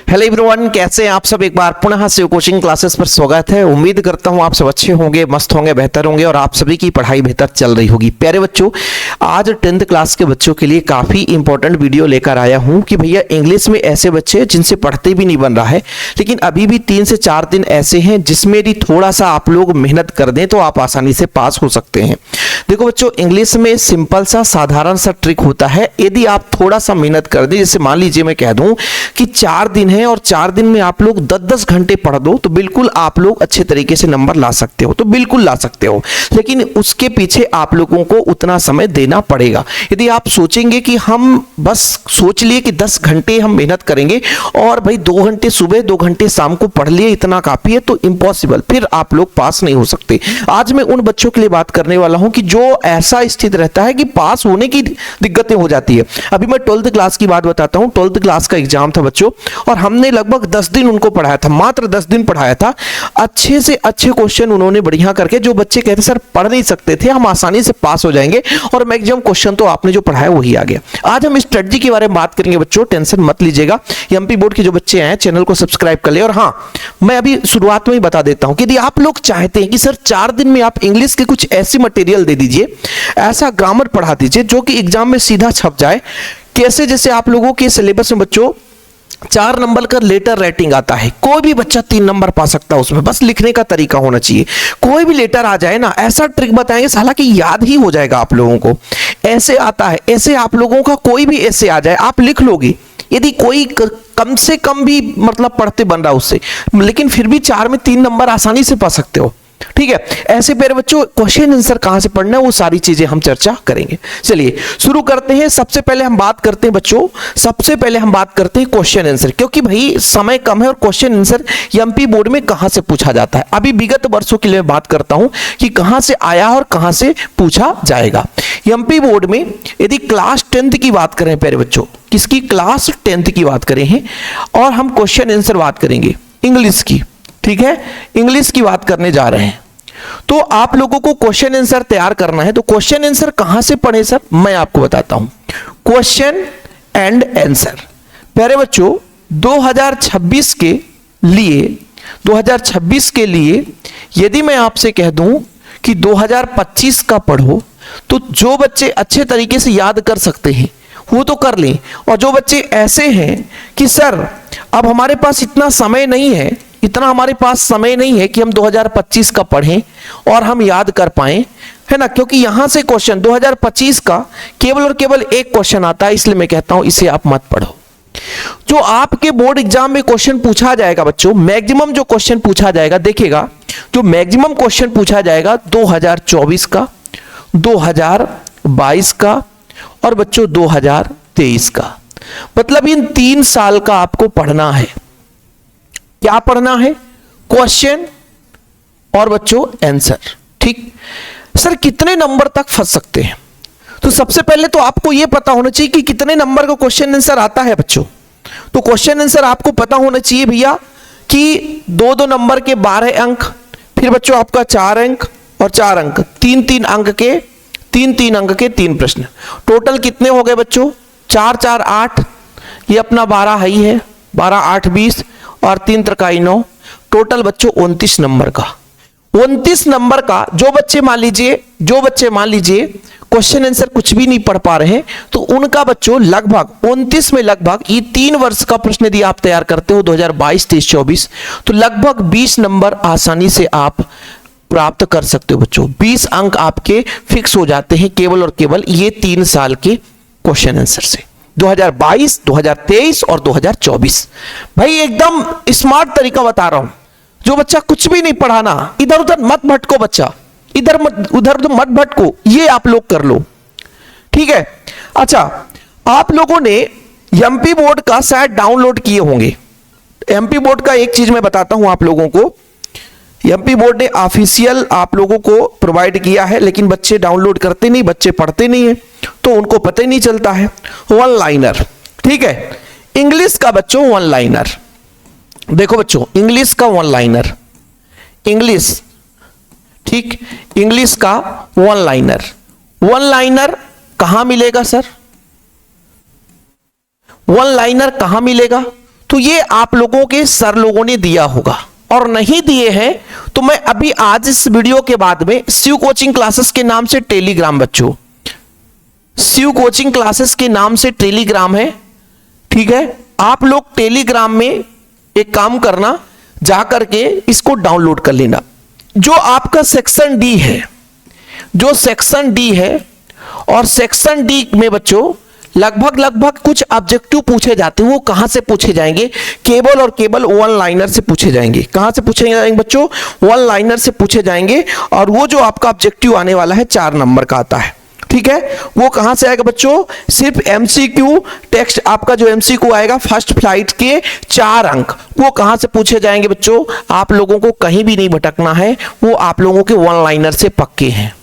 Hello everyone, कैसे हैं आप सब। एक बार पुनः शिव कोचिंग क्लासेस पर स्वागत है। उम्मीद करता हूं आप सब अच्छे होंगे, मस्त होंगे, बेहतर होंगे और आप सभी की पढ़ाई बेहतर चल रही होगी। प्यारे बच्चों, आज 10th क्लास के बच्चों के लिए काफ़ी इंपॉर्टेंट वीडियो लेकर आया हूं कि भैया इंग्लिश में ऐसे बच्चे जिनसे पढ़ते भी नहीं बन रहा है, लेकिन अभी भी 3 से 4 दिन ऐसे हैं जिसमें यदि थोड़ा सा आप लोग मेहनत कर दें तो आप आसानी से पास हो सकते हैं। देखो बच्चों, इंग्लिश में सिंपल सा साधारण सा ट्रिक होता है। यदि आप थोड़ा सा मेहनत कर दें, जैसे मान लीजिए मैं कह दूं कि 4 दिन है और 4 दिन में आप लोग 10-10 घंटे पढ़ दो तो बिल्कुल आप लोग अच्छे तरीके से नंबर ला सकते हो, तो बिल्कुल ला सकते हो। लेकिन उसके पीछे आप लोगों को उतना समय देना पड़ेगा। यदि आप सोचेंगे कि हम बस सोच लिए कि 10 घंटे हम मेहनत करेंगे और भाई 2 घंटे सुबह 2 घंटे शाम को पढ़ लिए इतना काफी है, तो इम्पॉसिबल, फिर आप लोग पास नहीं हो सकते। आज मैं उन बच्चों के लिए बात करने वाला हूं कि जो ऐसा स्थिति रहता है कि पास होने की दिक्कतें हो जाती है। अभी मैं 12th क्लास की बात बताता हूं। 12th क्लास का एग्जाम था बच्चों और हमने लगभग 10 दिन उनको पढ़ाया था, मात्र 10 दिन पढ़ाया था। अच्छे से अच्छे क्वेश्चन उन्होंने बढ़िया करके, जो बच्चे कहते सर पढ़ नहीं सकते थे, हम आसानी से पास हो जाएंगे और मैक्सिमम क्वेश्चन तो आपने जो पढ़ाया वही आ गया। आज हम स्ट्रेटजी के बारे में बात करेंगे बच्चों, टेंशन मत लीजिएगा। एमपी बोर्ड के जो बच्चे हैं चैनल को सब्सक्राइब कर ले। और हाँ, मैं अभी शुरुआत में ही बता देता हूं कि यदि आप लोग चाहते हैं कि सर 4 दिन में आप इंग्लिश के कुछ ऐसी मटेरियल दे दीजिए, ऐसा ग्रामर पढ़ा दीजिए जो कि एग्जाम में सीधा छप जाए। कैसे? जैसे आप लोगों के सिलेबस में बच्चों 4 नंबर का लेटर राइटिंग आता है, कोई भी बच्चा 3 नंबर पा सकता है उसमें, बस लिखने का तरीका होना चाहिए। कोई भी लेटर आ जाए ना, ऐसा ट्रिक बताएंगे साला कि याद ही हो जाएगा आप लोगों को। ऐसे आता है, ऐसे आप लोगों का कोई भी ऐसे आ जाए आप लिख लोगे। यदि कोई कम से कम भी मतलब पढ़ते बन रहा उससे, लेकिन फिर भी 4 में 3 नंबर आसानी से पा सकते हो। ठीक है, ऐसे प्यारे बच्चों क्वेश्चन आंसर कहां से पढ़ना है वो सारी चीजें हम चर्चा करेंगे। चलिए शुरू करते हैं। सबसे पहले हम बात करते हैं बच्चों, सबसे पहले हम बात करते हैं क्वेश्चन आंसर, क्योंकि भाई समय कम है और क्वेश्चन आंसर एमपी बोर्ड में कहां से पूछा जाता है। अभी विगत वर्षों के लिए बात करता हूं कि कहां से आया और कहां से पूछा जाएगा। एमपी बोर्ड में यदि क्लास 10th की बात करें प्यारे बच्चों, किसकी? क्लास 10th की बात करें हैं और हम क्वेश्चन आंसर बात करेंगे इंग्लिश की। ठीक है, इंग्लिश की बात करने जा रहे हैं। तो आप लोगों को क्वेश्चन आंसर तैयार करना है, तो क्वेश्चन आंसर कहां से पढ़े सर, मैं आपको बताता हूं। क्वेश्चन एंड आंसर प्यारे बच्चों 2026 के लिए यदि मैं आपसे कह दूं कि 2025 का पढ़ो, तो जो बच्चे अच्छे तरीके से याद कर सकते हैं वो तो कर लें, और जो बच्चे ऐसे हैं कि सर अब हमारे पास इतना समय नहीं है, इतना हमारे पास समय नहीं है कि हम 2025 का पढ़ें और हम याद कर पाएं, है ना, क्योंकि यहां से क्वेश्चन 2025 का केवल और केवल एक क्वेश्चन आता है, इसलिए मैं कहता हूं इसे आप मत पढ़ो। जो आपके बोर्ड एग्जाम में क्वेश्चन पूछा जाएगा बच्चों, मैक्सिमम जो क्वेश्चन पूछा जाएगा, देखिएगा जो मैक्सिमम क्वेश्चन पूछा जाएगा 2024 का, 2022 का और बच्चों 2023 का। मतलब इन 3 साल का आपको पढ़ना है। क्या पढ़ना है? क्वेश्चन और बच्चों आंसर। ठीक, सर कितने नंबर तक फंस सकते हैं? तो सबसे पहले तो आपको यह पता होना चाहिए कि कितने नंबर का क्वेश्चन आंसर आता है बच्चों। तो क्वेश्चन आंसर आपको पता होना चाहिए भैया कि 2-2 नंबर के 12 अंक, फिर बच्चों आपका 4 अंक और 4 अंक, 3-3 अंक के 3-3 अंक के 3 प्रश्न। टोटल कितने हो गए बच्चों? 4-4 8, ये अपना 12 है ही है, 12 8 20 और 3 त्रिकाई 9। टोटल बच्चों 29 नंबर का। 29 नंबर का जो बच्चे मान लीजिए क्वेश्चन आंसर कुछ भी नहीं पढ़ पा रहे हैं, तो उनका बच्चों लगभग 29 में लगभग ये 3 वर्ष का प्रश्न यदि आप तैयार करते हो 2022 23 24, तो लगभग 20 नंबर आसानी से आप प्राप्त कर सकते हो बच्चों। 20 अंक आपके फिक्स हो जाते हैं केवल और केवल ये 3 साल के क्वेश्चन आंसर से, 2022 2023 और 2024। भाई एकदम स्मार्ट तरीका बता रहा हूं। जो बच्चा कुछ भी नहीं पढ़ाना, इधर उधर मत भटको बच्चा, उधर मत भटको, ये आप लोग कर लो। ठीक है, अच्छा आप लोगों ने एमपी बोर्ड का शायद डाउनलोड किए होंगे। एमपी बोर्ड का एक चीज मैं बताता हूं आप लोगों को, एमपी बोर्ड ने ऑफिशियल आप लोगों को प्रोवाइड किया है, लेकिन बच्चे डाउनलोड करते नहीं, बच्चे पढ़ते नहीं है, तो उनको पता ही नहीं चलता है। वन लाइनर, ठीक है, इंग्लिश का बच्चों वन लाइनर। देखो बच्चों, इंग्लिश का वन लाइनर, इंग्लिश, ठीक, इंग्लिश का वन लाइनर। वन लाइनर कहां मिलेगा सर? वन लाइनर कहां मिलेगा? तो ये आप लोगों के सर लोगों ने दिया होगा, और नहीं दिए हैं तो मैं अभी आज इस वीडियो के बाद में शिव कोचिंग क्लासेस के नाम से टेलीग्राम, बच्चों शिव कोचिंग क्लासेस के नाम से टेलीग्राम है, ठीक है। आप लोग टेलीग्राम में एक काम करना, जा करके इसको डाउनलोड कर लेना। जो आपका सेक्शन डी है, जो सेक्शन डी है, और सेक्शन डी में बच्चों लगभग कुछ ऑब्जेक्टिव पूछे जाते हैं। वो कहां से पूछे जाएंगे? केवल और केवल वन लाइनर से पूछे जाएंगे। कहां से पूछे जाएंगे बच्चों? वन लाइनर से पूछे जाएंगे। और वो जो आपका ऑब्जेक्टिव आने वाला है 4 नंबर का आता है, ठीक है। वो कहां से आएगा बच्चों? सिर्फ एमसीक्यू टेक्स्ट, आपका जो एमसीक्यू आएगा फर्स्ट फ्लाइट के 4 अंक, वो कहां से पूछे जाएंगे बच्चों? आप लोगों को कहीं भी नहीं भटकना है, वो आप लोगों के वन लाइनर से पक्के हैं,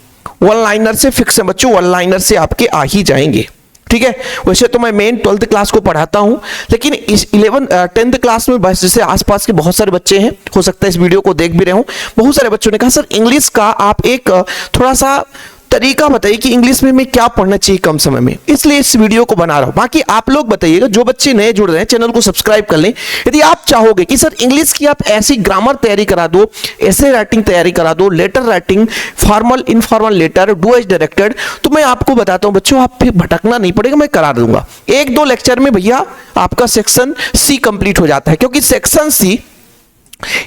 वन लाइनर से फिक्स है बच्चों, वन लाइनर से आपके आ ही जाएंगे, ठीक है। वैसे तो मैं मेन 12th क्लास को पढ़ाता हूं, लेकिन इस 10th क्लास में बस जैसे आसपास के बहुत सारे बच्चे हैं, हो सकता है इस वीडियो को देख भी रहे हो, बहुत सारे बच्चों ने कहा सर इंग्लिश का आप एक थोड़ा सा तरीका बताइए कि इंग्लिश में मैं क्या पढ़ना चाहिए कम समय में, इसलिए इस वीडियो को बना रहा हूं। बाकी आप लोग बताइएगा, जो बच्चे नए जुड़ रहे हैं चैनल को सब्सक्राइब कर लें। यदि आप चाहोगे कि सर इंग्लिश की आप ऐसी ग्रामर तैयारी करा दो, ऐसे राइटिंग तैयारी करा दो, letter writing, formal informal letter, do as directed, तो मैं आपको बताता हूं बच्चों, आप फिर भटकना नहीं पड़ेगा, मैं करा दूंगा। 1-2 लेक्चर में भैया आपका सेक्शन सी कंप्लीट हो जाता है। क्योंकि सेक्शन सी,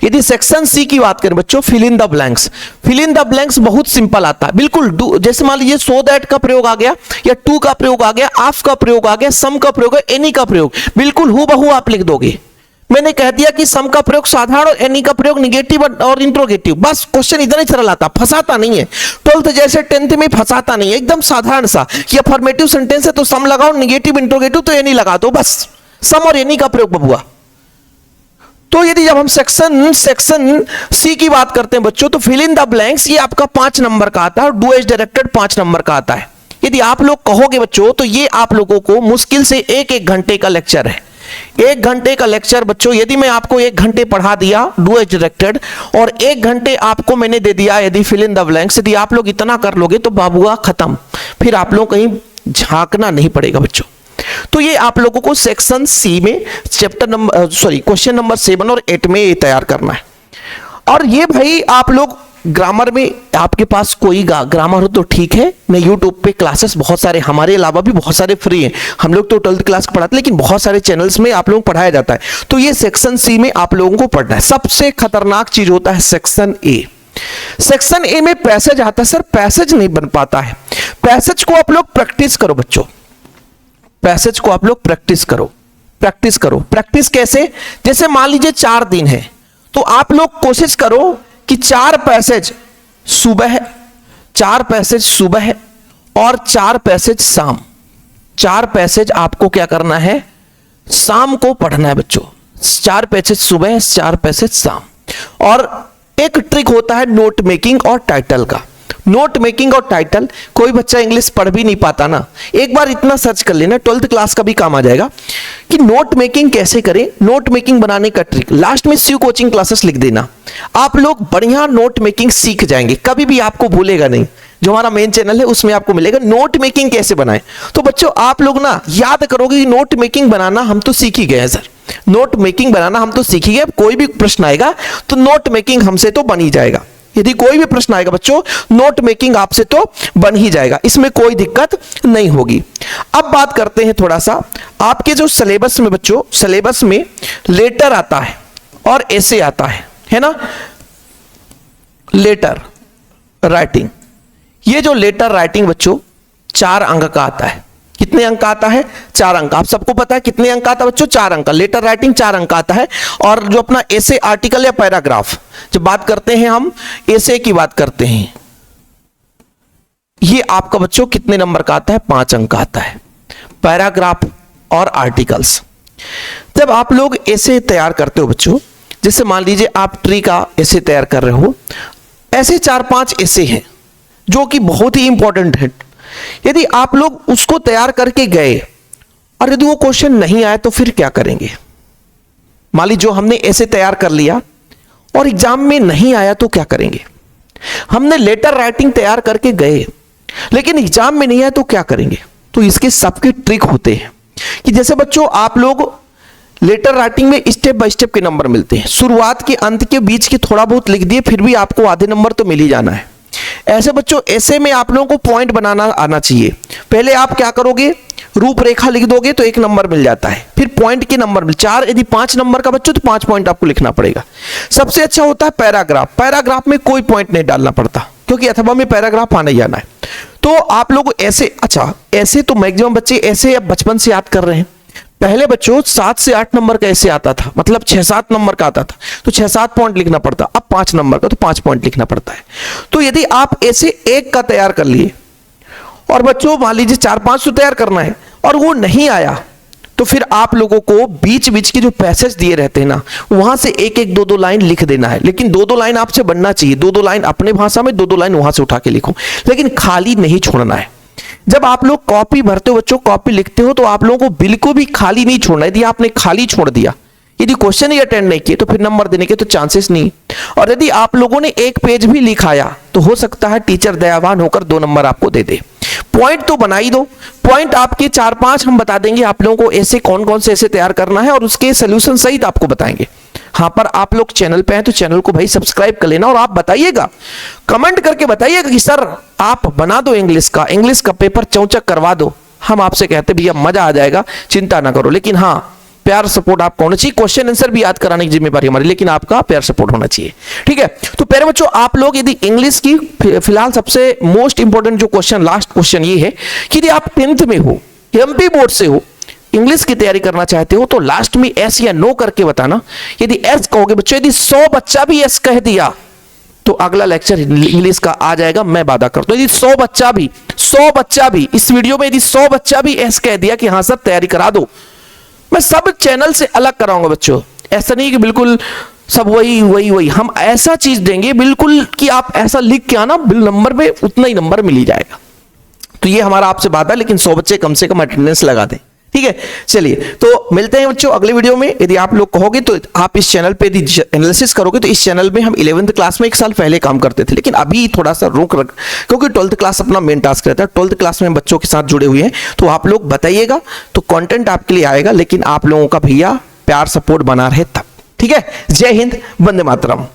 यदि सेक्शन सी की बात करें बच्चों, fill in the blanks, fill in the blanks बहुत सिंपल आता है, बिल्कुल जैसे मान लीजिए सो दैट का प्रयोग आ गया, या टू का प्रयोग आ गया, ऑफ का प्रयोग आ गया, सम का प्रयोग है, एनी का प्रयोग, बिल्कुल हूबहू आप लिख दोगे। मैंने कह दिया कि सम का प्रयोग साधारण और एनी का प्रयोग निगेटिव और इंट्रोगेटिव, बस क्वेश्चन इतना ही सरल आता, फंसाता नहीं है। 12th जैसे 10th में फंसाता नहीं है, एकदम साधारण सा कि अफर्मेटिव सेंटेंस है तो सम लगाओ, निगेटिव इंट्रोगेटिव तो एनी लगा दो, बस सम और एनी का प्रयोग बबुआ। तो यदि जब हम सेक्शन सी की बात करते हैं बच्चों, तो फिल इन द ब्लैंक्स ये आपका 5 नंबर का आता है, और डू एज डायरेक्टेड 5 नंबर का आता है। यदि आप लोग कहोगे बच्चों, तो ये आप लोगों को मुश्किल से 1-1 घंटे का लेक्चर है, 1 घंटे का लेक्चर बच्चों। यदि मैं आपको 1 घंटे पढ़ा दिया डू एज डायरेक्टेड, और 1 घंटे आपको मैंने दे दिया यदि फिल इन द ब्लैंक्स, यदि आप लोग इतना कर लोगे तो बाबुआ खत्म, फिर आप लोग कहीं झांकना नहीं पड़ेगा बच्चों। तो ये आप लोगों को सेक्शन सी में क्वेश्चन नंबर 7 और 8 में ये तैयार करना है। और ये भाई आप लोग ग्रामर में, आपके पास कोई ग्रामर हो तो ठीक है, मैं यूट्यूब पे क्लासेस बहुत सारे, हमारे अलावा भी बहुत सारे फ्री हैं। हम लोग तो 12th क्लास को पढ़ाते हैं, लेकिन बहुत सारे चैनल्स में आप लोगों को पढ़ाया जाता है। तो ये सेक्शन सी में आप लोगों को पढ़ना है। सबसे खतरनाक चीज होता है सेक्शन ए। सेक्शन ए में पैसेज आता है, सर पैसेज नहीं बन पाता है। पैसेज को आप लोग प्रैक्टिस करो बच्चों, पैसेज को आप लोग प्रैक्टिस करो, प्रैक्टिस करो। प्रैक्टिस कैसे? जैसे मान लीजिए 4 दिन है, तो आप लोग कोशिश करो कि 4 पैसेज सुबह, 4 पैसेज सुबह और 4 पैसेज शाम, 4 पैसेज आपको क्या करना है? शाम को पढ़ना है बच्चों। 4 पैसेज सुबह, 4 पैसेज शाम। और एक ट्रिक होता है नोट मेकिंग और टाइटल का। नोट मेकिंग और टाइटल, कोई बच्चा इंग्लिश पढ़ भी नहीं पाता ना, एक बार इतना सर्च कर लेना, 12th क्लास का भी काम आ जाएगा कि नोट मेकिंग कैसे करें। नोट मेकिंग बनाने का ट्रिक लास्ट में शिव कोचिंग क्लासेस लिख देना, आप लोग बढ़िया नोट मेकिंग सीख जाएंगे, कभी भी आपको भूलेगा नहीं। जो हमारा मेन चैनल है उसमें आपको मिलेगा नोट मेकिंग कैसे बनाएं। तो बच्चों आप लोग ना याद करोगे कि नोट मेकिंग बनाना हम तो सीख ही गए हैं सर, नोट मेकिंग बनाना हम तो सीख ही गए। कोई भी प्रश्न आएगा तो नोट मेकिंग हमसे तो बन ही जाएगा। यदि कोई भी प्रश्न आएगा बच्चों, नोट मेकिंग आपसे तो बन ही जाएगा, इसमें कोई दिक्कत नहीं होगी। अब बात करते हैं थोड़ा सा आपके जो सिलेबस में बच्चों, सिलेबस में लेटर आता है और ऐसे आता है ना, लेटर राइटिंग। ये जो लेटर राइटिंग बच्चों 4 अंक का आता है। कितने अंक का आता है? 4 अंक। आप सबको पता है कितने अंक का आता है बच्चों? 4 अंक का। लेटर राइटिंग 4 अंक का आता है। और जो अपना ऐसे आर्टिकल या पैराग्राफ, जब बात करते हैं हम ऐसे की बात करते हैं, ये आपका बच्चों कितने नंबर का आता है? 5 अंक का आता है। पैराग्राफ और आर्टिकल्स जब आप लोग ऐसे तैयार करते हो बच्चों, जैसे मान लीजिए आप ट्री का ऐसे तैयार कर रहे हो, ऐसे 4-5 ऐसे हैं जो कि बहुत ही इंपॉर्टेंट है। यदि आप लोग उसको तैयार करके गए और यदि वो क्वेश्चन नहीं आया तो फिर क्या करेंगे? मान लीजिए जो हमने ऐसे तैयार कर लिया और एग्जाम में नहीं आया तो क्या करेंगे? हमने लेटर राइटिंग तैयार करके गए लेकिन एग्जाम में नहीं आया तो क्या करेंगे? तो इसके सबके ट्रिक होते हैं कि जैसे बच्चों आप लोग लेटर राइटिंग में स्टेप बाय स्टेप के नंबर मिलते हैं, शुरुआत के अंत के बीच के थोड़ा बहुत लिख दिए फिर भी आपको आधे नंबर तो मिल ही जाना है। ऐसे बच्चों ऐसे में आप लोगों को पॉइंट बनाना आना चाहिए। पहले आप क्या करोगे, रूपरेखा लिख दोगे तो 1 नंबर मिल जाता है, फिर पॉइंट के नंबर मिल 4, यदि 5 नंबर का बच्चों तो 5 पॉइंट आपको लिखना पड़ेगा। सबसे अच्छा होता है पैराग्राफ, पैराग्राफ में कोई पॉइंट नहीं डालना पड़ता क्योंकि अथवा में पैराग्राफ आना ही आना है। तो आप लोग ऐसे, अच्छा ऐसे तो मैक्सिमम बच्चे ऐसे अब बचपन से याद कर रहे हैं। पहले बच्चों 7 से 8 नंबर का ऐसे आता था, मतलब 6-7 नंबर का आता था तो 6-7 पॉइंट लिखना पड़ता, अब 5 नंबर का तो 5 पॉइंट लिखना पड़ता है। तो यदि आप ऐसे 1 का तैयार कर लिए और बच्चों मान लीजिए 4-5 तो तैयार करना है और वो नहीं आया तो फिर आप लोगों को बीच बीच के जो पैसेज दिए रहते हैं ना वहां से 1-1, 2-2 लाइन लिख देना है। लेकिन 2-2 लाइन आपसे बनना चाहिए, 2-2 लाइन अपने भाषा में, 2-2 लाइन वहां से उठा के लिखो, लेकिन खाली नहीं छोड़ना है। जब आप लोग कॉपी भरते हो बच्चों, कॉपी लिखते हो तो आप लोगों को बिल्कुल भी खाली नहीं छोड़ना। यदि आपने खाली छोड़ दिया, यदि क्वेश्चन ही अटेंड नहीं किए तो फिर नंबर देने के तो चांसेस नहीं। और यदि आप लोगों ने 1 पेज भी लिखाया तो हो सकता है टीचर दयावान होकर 2 नंबर आपको दे दे। पॉइंट तो बना ही दो, पॉइंट आपके 4-5 हम बता देंगे आप लोगों को ऐसे कौन कौन से ऐसे तैयार करना है और उसके सोल्यूशन सहित आपको बताएंगे। हाँ, पर आप लोग चैनल पे हैं तो चैनल को भाई सब्सक्राइब कर लेना और आप बताइएगा, कमेंट करके बताइएगा कि सर आप बना दो इंग्लिश का पेपर चौचक करवा दो। हम आपसे कहते भैया मजा आ जाएगा, चिंता ना करो, लेकिन हाँ प्यार सपोर्ट आपका होना चाहिए। क्वेश्चन आंसर भी याद कराने की जिम्मेदारी हमारी, लेकिन आपका प्यार सपोर्ट होना चाहिए, ठीक है। तो प्यारे बच्चों आप लोग यदि इंग्लिश की फिलहाल सबसे मोस्ट इंपॉर्टेंट जो क्वेश्चन, लास्ट क्वेश्चन ये है कि यदि आप 10th में हो, एमपी बोर्ड से हो, इंग्लिश की तैयारी करना चाहते हो तो लास्ट में एस या नो करके बताना। यदि एस कहोगे बच्चों, यदि 100 बच्चा भी एस कह दिया तो अगला लेक्चर इंग्लिश का आ जाएगा, मैं वादा करता हूं। यदि 100 बच्चा भी इस वीडियो में यदि 100 बच्चा भी एस कह दिया कि हाँ सर तैयारी करा दो, मैं सब चैनल से अलग कराऊंगा बच्चों। ऐसा नहीं कि बिल्कुल सब वही हम ऐसा चीज देंगे बिल्कुल कि आप ऐसा लिख के आना, बिल नंबर में उतना ही नंबर मिल ही जाएगा। तो ये हमारा आपसे बात है, लेकिन 100 बच्चे कम से कम अटेंडेंस लगा दें, ठीक है। चलिए तो मिलते हैं बच्चों अगले वीडियो में। यदि आप लोग कहोगे तो आप इस चैनल पे यदि एनालिसिस करोगे तो इस चैनल में हम 11th क्लास में 1 साल पहले काम करते थे, लेकिन अभी थोड़ा सा रोक रख, क्योंकि 12th क्लास अपना मेन टास्क रहता है। 12th क्लास में बच्चों के साथ जुड़े हुए हैं तो आप लोग बताइएगा तो कंटेंट आपके लिए आएगा, लेकिन आप लोगों का भैया प्यार सपोर्ट बना रहे तब, ठीक है। जय हिंद, वंदे मातरम।